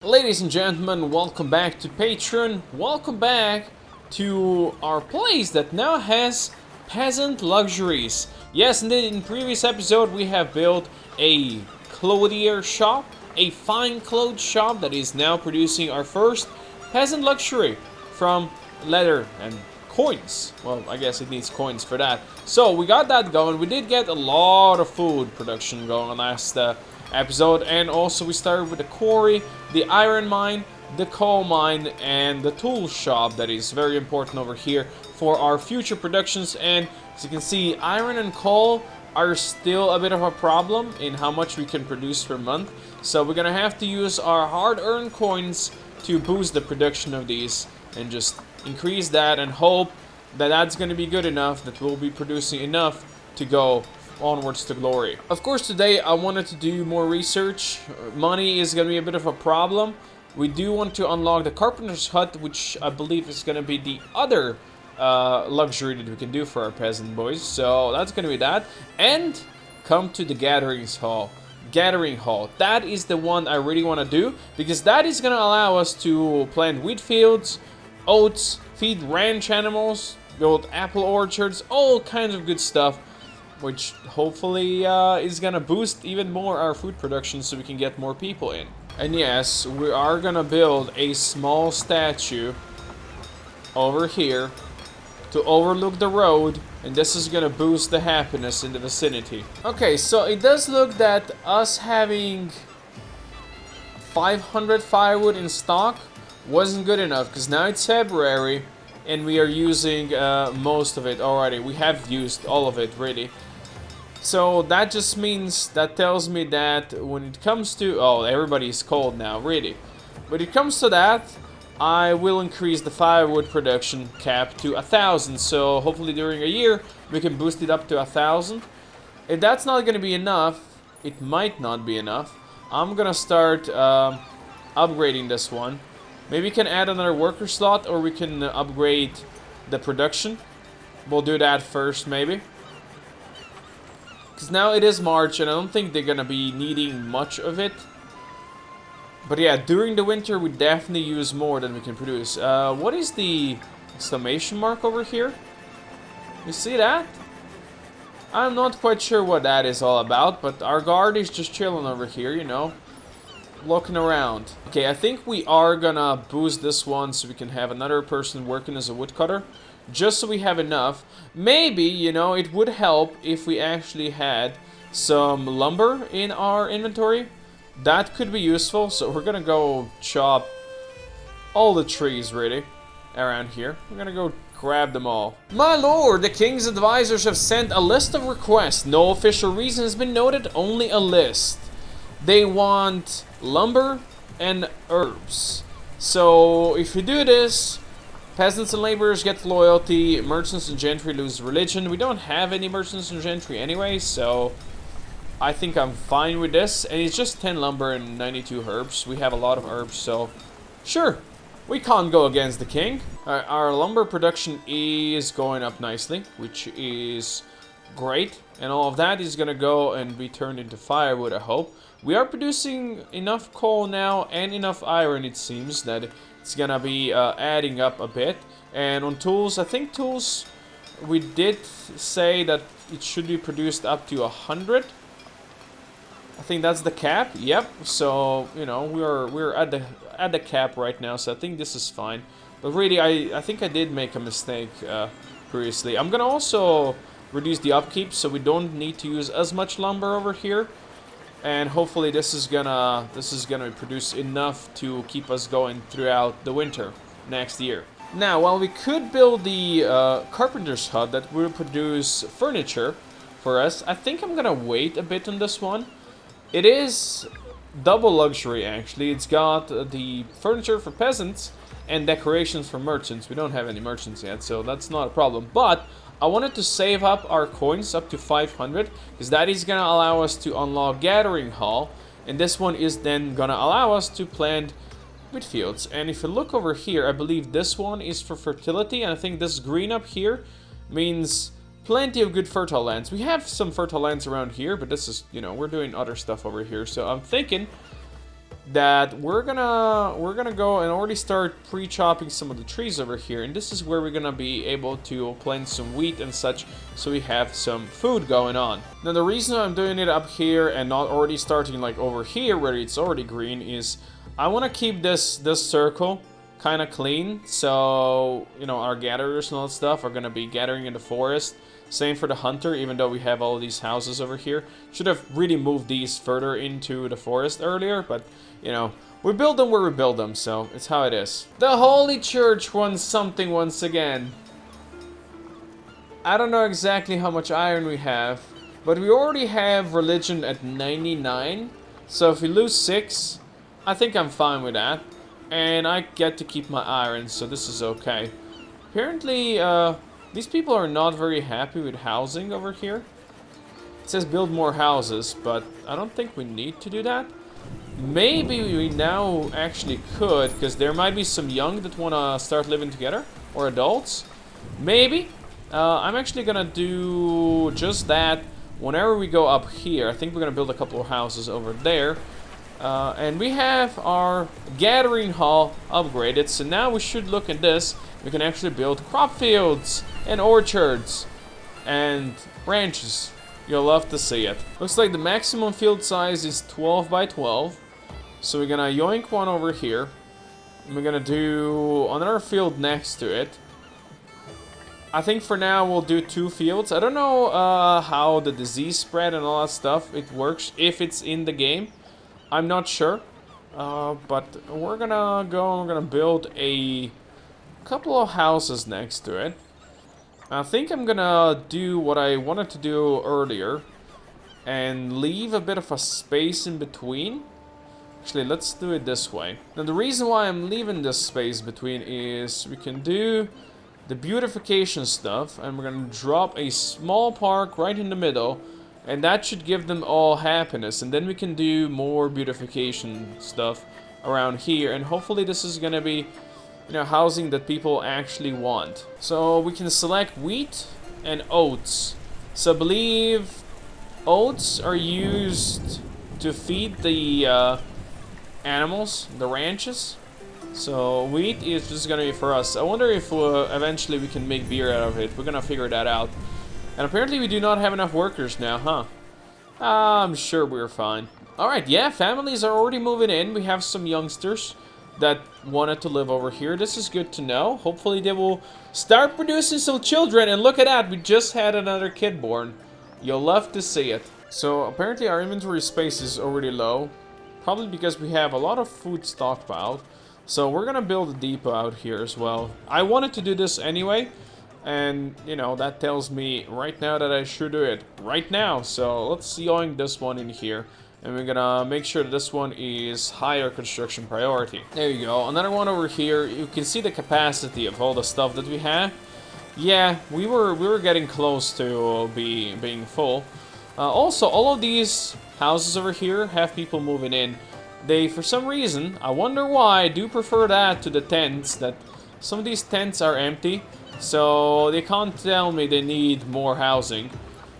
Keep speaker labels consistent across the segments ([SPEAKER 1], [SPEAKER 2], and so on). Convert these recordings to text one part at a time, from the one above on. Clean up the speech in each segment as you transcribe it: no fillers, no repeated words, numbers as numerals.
[SPEAKER 1] Ladies and gentlemen, welcome back to Patron. Welcome back to our place that now has peasant luxuries. Yes, indeed, in previous episode we have built a clothier shop, a fine clothes shop that is now producing our first peasant luxury from leather and coins. Well, I guess it needs coins for that. So we got that going. We did get a lot of food production going last episode, and also we started with the quarry, the iron mine, the coal mine, and the tool shop that is very important over here for our future productions. And as you can see, iron and coal are still a bit of a problem in how much we can produce per month, so we're gonna have to use our hard-earned coins to boost the production of these and just increase that and hope that that's gonna be good enough, that we'll be producing enough to go onwards to glory. Of course, today I wanted to do more research. Money is going to be a bit of a problem. We do want to unlock the carpenter's hut, which I believe is going to be the other luxury that we can do for our peasant boys. So that's going to be that. And come to the gathering hall. That is the one I really want to do, because that is going to allow us to plant wheat fields, oats, feed ranch animals, build apple orchards, all kinds of good stuff, which hopefully is gonna boost even more our food production so we can get more people in. And yes, we are gonna build a small statue over here to overlook the road, and this is gonna boost the happiness in the vicinity. Okay, so it does look that us having 500 firewood in stock wasn't good enough, because now it's February and we are using most of it already. We have used all of it, really. So that just means, that tells me that when it comes to, oh, everybody's cold now, really. When it comes to that, I will increase the firewood production cap to 1,000. So hopefully during a year, we can boost it up to 1,000. If that's not going to be enough, it might not be enough, I'm going to start upgrading this one. Maybe we can add another worker slot, or we can upgrade the production. We'll do that first, maybe. Because now it is March, and I don't think they're going to be needing much of it. But yeah, during the winter, we definitely use more than we can produce. What is the exclamation mark over here? You see that? I'm not quite sure what that is all about, but our guard is just chilling over here, you know, looking around. Okay, I think we are gonna boost this one so we can have another person working as a woodcutter, just so we have enough. Maybe, you know, it would help if we actually had some lumber in our inventory. That could be useful, so we're gonna go chop all the trees, really, around here. We're gonna go grab them all. My lord, the king's advisors have sent a list of requests. No official reason has been noted, only a list. They want lumber and herbs. So if we do this, peasants and laborers get loyalty, merchants and gentry lose religion. We don't have any merchants and gentry anyway, so I think I'm fine with this. And it's just 10 lumber and 92 herbs. We have a lot of herbs, so sure, we can't go against the king. Our lumber production is going up nicely, which is great. And all of that is gonna go and be turned into firewood, I hope. We are producing enough coal now and enough iron, it seems, that it's gonna be adding up a bit. And on tools, I think tools, we did say that it should be produced up to 100. I think that's the cap. Yep. So you know we're at the cap right now. So I think this is fine. But really, I think I did make a mistake previously. I'm gonna also reduce the upkeep so we don't need to use as much lumber over here. And hopefully this is gonna produce enough to keep us going throughout the winter next year. Now, while we could build the carpenter's hut that will produce furniture for us, I think I'm gonna wait a bit on this one. It is double luxury, actually. It's got the furniture for peasants and decorations for merchants. We don't have any merchants yet, so that's not a problem. But I wanted to save up our coins up to 500, because that is going to allow us to unlock Gathering Hall, and this one is then going to allow us to plant wheat fields. And if you look over here, I believe this one is for fertility, and I think this green up here means plenty of good fertile lands. We have some fertile lands around here, but this is, you know, we're doing other stuff over here, so I'm thinking that we're gonna go and already start pre-chopping some of the trees over here, and this is where we're gonna be able to plant some wheat and such, so we have some food going on. Now the reason I'm doing it up here and not already starting like over here where it's already green is I want to keep this circle kind of clean, so you know our gatherers and all that stuff are gonna be gathering in the forest. Same for the hunter, even though we have all these houses over here. Should have really moved these further into the forest earlier, but you know, we build them where we build them, so it's how it is. The Holy Church wants something once again. I don't know exactly how much iron we have, but we already have religion at 99. So if we lose 6, I think I'm fine with that. And I get to keep my iron, so this is okay. Apparently, these people are not very happy with housing over here. It says build more houses, but I don't think we need to do that. Maybe we now actually could, because there might be some young that want to start living together, or adults. Maybe. I'm actually going to do just that whenever we go up here. I think we're going to build a couple of houses over there. And we have our gathering hall upgraded, so now we should look at this. We can actually build crop fields and orchards and ranches. You'll love to see it. Looks like the maximum field size is 12 by 12. So we're gonna yoink one over here. And we're gonna do another field next to it. I think for now we'll do 2 fields. I don't know how the disease spread and all that stuff it works if it's in the game. I'm not sure. But we're gonna go and we're gonna build a couple of houses next to it. I think I'm gonna do what I wanted to do earlier and leave a bit of a space in between. Actually, let's do it this way. Now, the reason why I'm leaving this space between is we can do the beautification stuff, and we're gonna drop a small park right in the middle, and that should give them all happiness. And then we can do more beautification stuff around here, and hopefully this is gonna be, you know, housing that people actually want. So we can select wheat and oats. So I believe oats are used to feed the animals, the ranches. So wheat is just gonna be for us. I wonder if eventually we can make beer out of it. We're gonna figure that out. And apparently we do not have enough workers now, huh? I'm sure we're fine. Alright, yeah, families are already moving in. We have some youngsters that wanted to live over here. This is good to know. Hopefully they will start producing some children. And look at that, we just had another kid born. You'll love to see it. So apparently our inventory space is already low. Probably because we have a lot of food stockpiled. So we're gonna build a depot out here as well. I wanted to do this anyway. And, you know, that tells me right now that I should do it right now. So let's yoink this one in here. And we're gonna make sure that this one is higher construction priority. There you go. Another one over here. You can see the capacity of all the stuff that we have. Yeah, we were getting close to being full. Also, all of these houses over here have people moving in. They, for some reason, I wonder why, do prefer that to the tents. That some of these tents are empty. So they can't tell me they need more housing.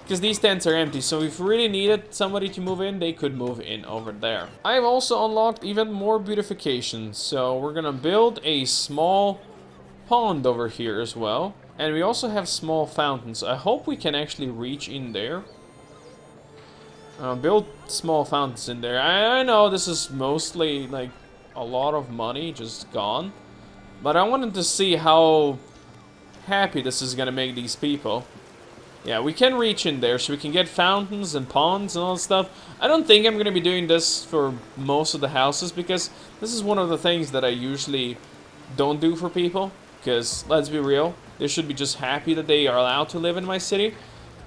[SPEAKER 1] Because these tents are empty, so if we really needed somebody to move in, they could move in over there. I've also unlocked even more beautification, so we're gonna build a small pond over here as well. And we also have small fountains. I hope we can actually reach in there. Build small fountains in there. I know this is mostly like a lot of money just gone. But I wanted to see how happy this is gonna make these people. Yeah, we can reach in there, so we can get fountains and ponds and all that stuff. I don't think I'm going to be doing this for most of the houses, because this is one of the things that I usually don't do for people. Because, let's be real, they should be just happy that they are allowed to live in my city.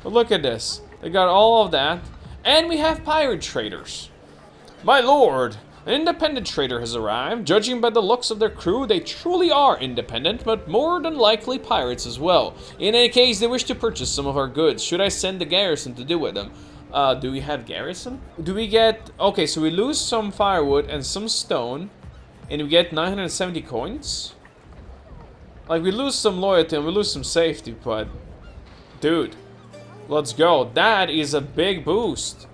[SPEAKER 1] But look at this. They got all of that. And we have pirate traders. My lord, an independent trader has arrived. Judging by the looks of their crew, they truly are independent, but more than likely pirates as well. In any case, they wish to purchase some of our goods. Should I send the garrison to do with them? Do we have garrison? Do we get... Okay, so we lose some firewood and some stone, and we get 970 coins? Like, we lose some loyalty and we lose some safety, but... Dude, let's go. That is a big boost.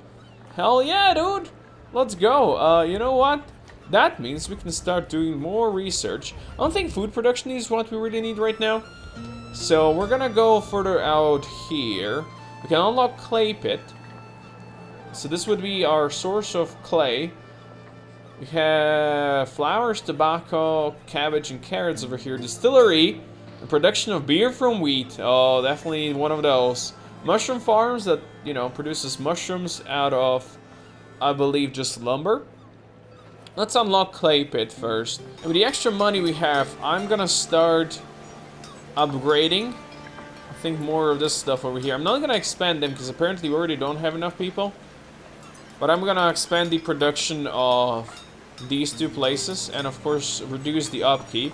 [SPEAKER 1] Hell yeah, dude. Let's go. You know what? that means we can start doing more research. I don't think food production is what we really need right now. So we're gonna go further out here. We can unlock clay pit. So this would be our source of clay. We have flowers, tobacco, cabbage, and carrots over here. Distillery, the production of beer from wheat. Oh, definitely one of those. Mushroom farms that, you know, produces mushrooms out of, I believe, just lumber. Let's unlock clay pit first. And with the extra money we have, I'm gonna start upgrading. I think more of this stuff over here. I'm not gonna expand them because apparently we already don't have enough people. But I'm gonna expand the production of these two places and of course reduce the upkeep.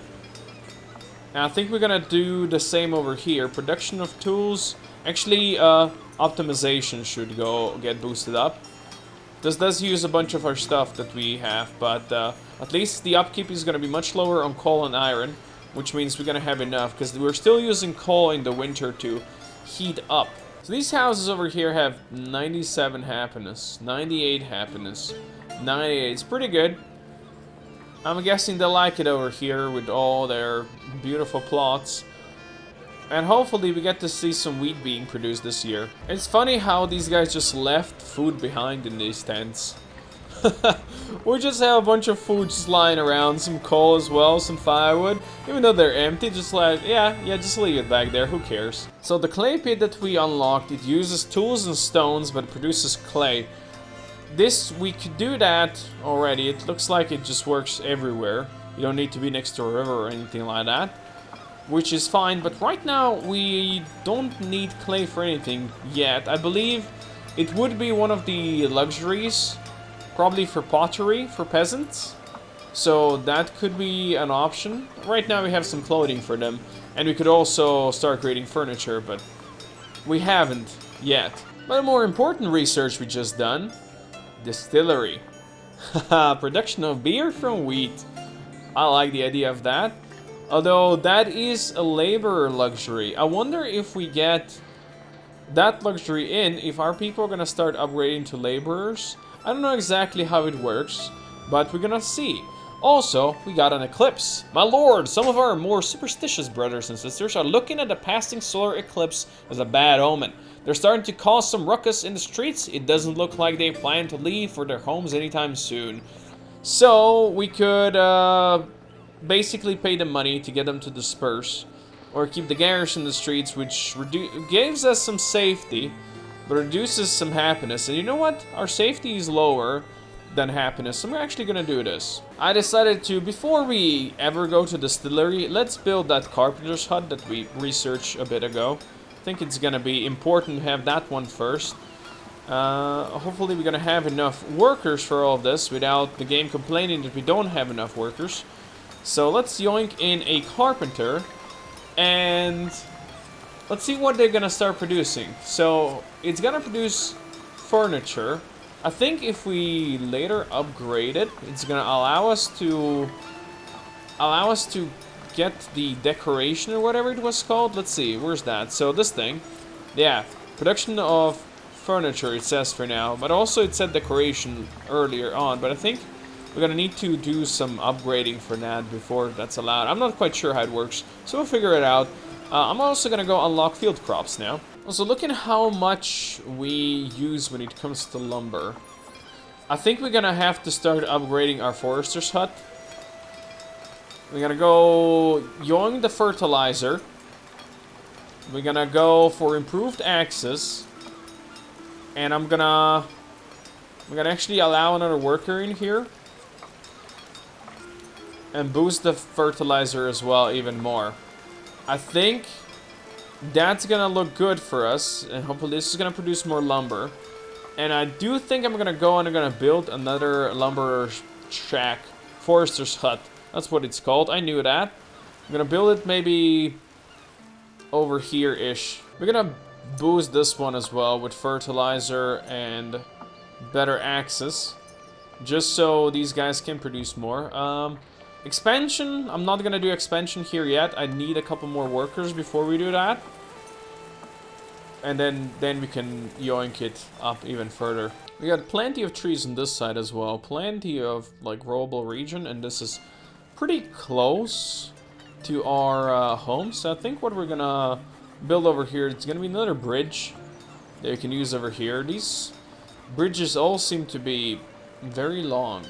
[SPEAKER 1] And I think we're gonna do the same over here. Production of tools. Actually, optimization should get boosted up. This does use a bunch of our stuff that we have, but at least the upkeep is gonna be much lower on coal and iron, which means we're gonna have enough because we're still using coal in the winter to heat up. So these houses over here have 97 happiness, 98 happiness, 98. It's pretty good. I'm guessing they like it over here with all their beautiful plots. And hopefully we get to see some wheat being produced this year. It's funny how these guys just left food behind in these tents. We just have a bunch of food just lying around, some coal as well, some firewood. Even though they're empty, just like, yeah, just leave it back there, who cares? So the clay pit that we unlocked, it uses tools and stones, but it produces clay. This, we could do that already. It looks like it just works everywhere. You don't need to be next to a river or anything like that, which is fine. But right now, we don't need clay for anything yet. I believe it would be one of the luxuries, probably for pottery, for peasants. So that could be an option. Right now we have some clothing for them. And we could also start creating furniture, but we haven't yet. But a more important research we just done. Distillery. Production of beer from wheat. I like the idea of that. Although that is a labor luxury. I wonder if we get that luxury if our people are gonna start upgrading to laborers. I don't know exactly how it works, but we're gonna see. Also, we got an eclipse. My lord, some of our more superstitious brothers and sisters are looking at the passing solar eclipse as a bad omen. They're starting to cause some ruckus in the streets. It doesn't look like they plan to leave for their homes anytime soon. So, we could basically pay them money to get them to disperse. Or keep the garrison in the streets, which gives us some safety, but reduces some happiness. And you know what? Our safety is lower than happiness, so I'm actually gonna do this. I decided to, before we ever go to the distillery, let's build that carpenter's hut that we researched a bit ago. I think it's gonna be important to have that one first. Hopefully we're gonna have enough workers for all of this without the game complaining that we don't have enough workers. So let's yoink in a carpenter and let's see what they're gonna start producing. So it's gonna produce furniture. I think if we later upgrade it, it's gonna allow us to get the decoration or whatever it was called. Let's see, where's that? So this thing, yeah, production of furniture it says for now, but also it said decoration earlier on. But I think we're gonna need to do some upgrading for that before that's allowed. I'm not quite sure how it works, so we'll figure it out. I'm also gonna go unlock field crops now. Also, look at how much we use when it comes to lumber. I think we're gonna have to start upgrading our forester's hut. We're gonna go yoing the fertilizer. We're gonna go for improved access. And I'm gonna actually allow another worker in here. And boost the fertilizer as well even more. I think that's gonna look good for us, and hopefully this is gonna produce more lumber. And I do think I'm gonna go and I'm gonna build another lumber shack, forester's hut. That's what it's called. I knew that. I'm gonna build it maybe over here-ish. We're gonna boost this one as well with fertilizer and better access, just so these guys can produce more. Expansion, I'm not gonna do expansion here yet. I need a couple more workers before we do that. And then we can yoink it up even further. We got plenty of trees on this side as well. Plenty of, like, growable region. And this is pretty close to our home. So I think what we're gonna build over here, it's gonna be another bridge that you can use over here. These bridges all seem to be very long.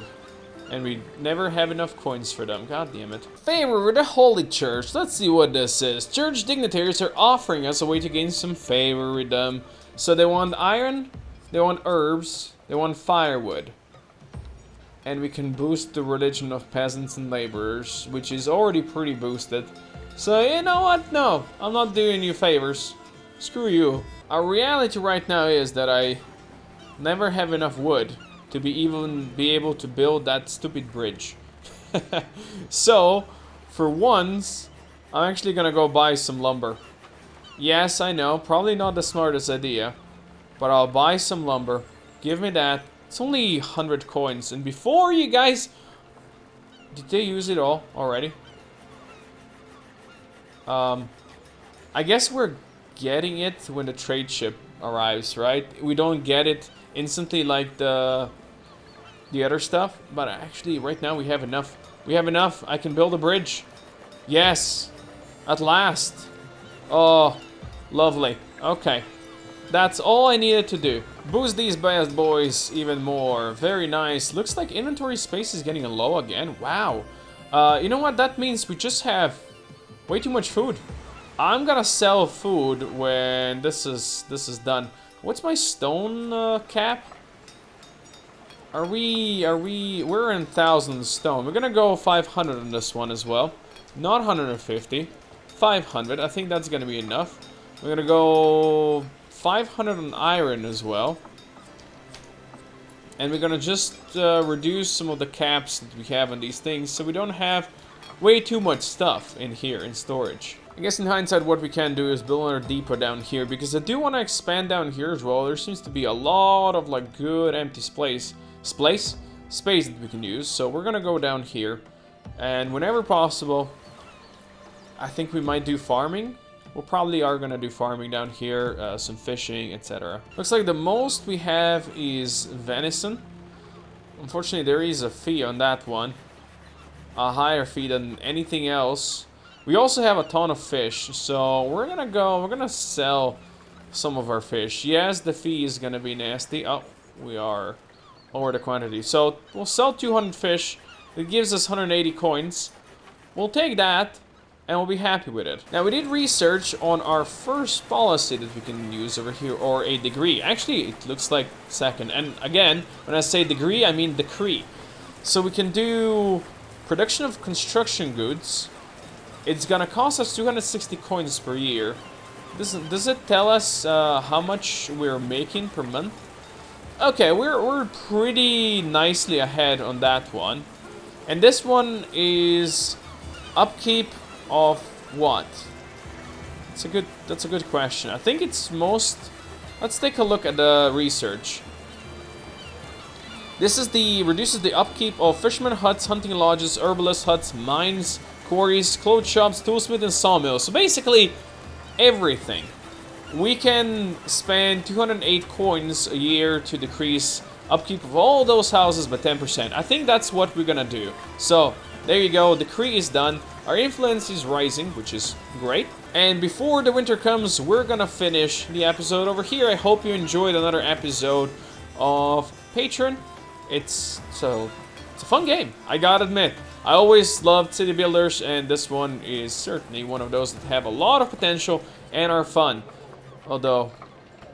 [SPEAKER 1] And we never have enough coins for them. God damn it. Favor with the Holy Church. Let's see what this is. Church dignitaries are offering us a way to gain some favor with them. So they want iron, they want herbs, they want firewood. And we can boost the religion of peasants and laborers, which is already pretty boosted. So you know what? No, I'm not doing you favors. Screw you. Our reality right now is that I never have enough wood to be able to build that stupid bridge. So, for once, I'm actually gonna go buy some lumber. Yes, I know, probably not the smartest idea, but I'll buy some lumber. Give me that. It's only 100 coins, and before you guys... Did they use it all already? I guess we're getting it when the trade ship arrives, right? We don't get it instantly like the other stuff, but actually right now we have enough. We have enough. I can build a bridge. Yes, at last. Oh, lovely. Okay, that's all I needed to do. Boost these bad boys even more. Very nice. Looks like inventory space is getting low again. Wow. You know what? That means we just have way too much food. I'm gonna sell food when this is done. What's my stone cap? We're in 1,000 stone. We're gonna go 500 on this one as well. Not 150. 500. I think that's gonna be enough. We're gonna go 500 on iron as well. And we're gonna just reduce some of the caps that we have on these things so we don't have way too much stuff in here in storage. I guess in hindsight what we can do is build another depot down here because I do want to expand down here as well. There seems to be a lot of like good empty space that we can use. So we're gonna go down here, and whenever possible, I think we might do farming. We probably are gonna do farming down here, some fishing, etc. Looks like the most we have is venison. Unfortunately, there is a fee on that one, a higher fee than anything else. We also have a ton of fish, so we're gonna sell some of our fish. Yes, the fee is gonna be nasty. Oh, we are over the quantity. So we'll sell 200 fish. It gives us 180 coins. We'll take that, and we'll be happy with it. Now, we did research on our first policy that we can use over here, or a degree. Actually, it looks like second. And again, when I say degree, I mean decree. So we can do production of construction goods. It's gonna cost us 260 coins per year. Does it tell us how much we're making per month? Okay, we're pretty nicely ahead on that one. And this one is upkeep of what? That's a good question. I think it's most... Let's take a look at the research. This is reduces the upkeep of fishermen huts, hunting lodges, herbalist huts, mines, quarries, clothes shops, toolsmith, and sawmills. So basically, everything. We can spend 208 coins a year to decrease upkeep of all those houses by 10%. I think that's what we're gonna do. So, there you go, decree is done. Our influence is rising, which is great. And before the winter comes, we're gonna finish the episode over here. I hope you enjoyed another episode of Patron. It's a fun game, I gotta admit. I always loved city builders, and this one is certainly one of those that have a lot of potential and are fun. Although,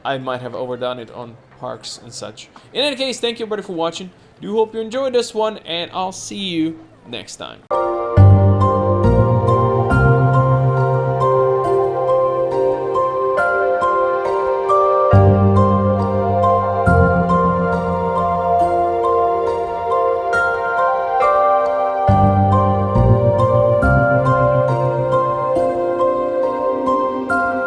[SPEAKER 1] I might have overdone it on parks and such. In any case, thank you everybody for watching. Do hope you enjoyed this one, and I'll see you next time.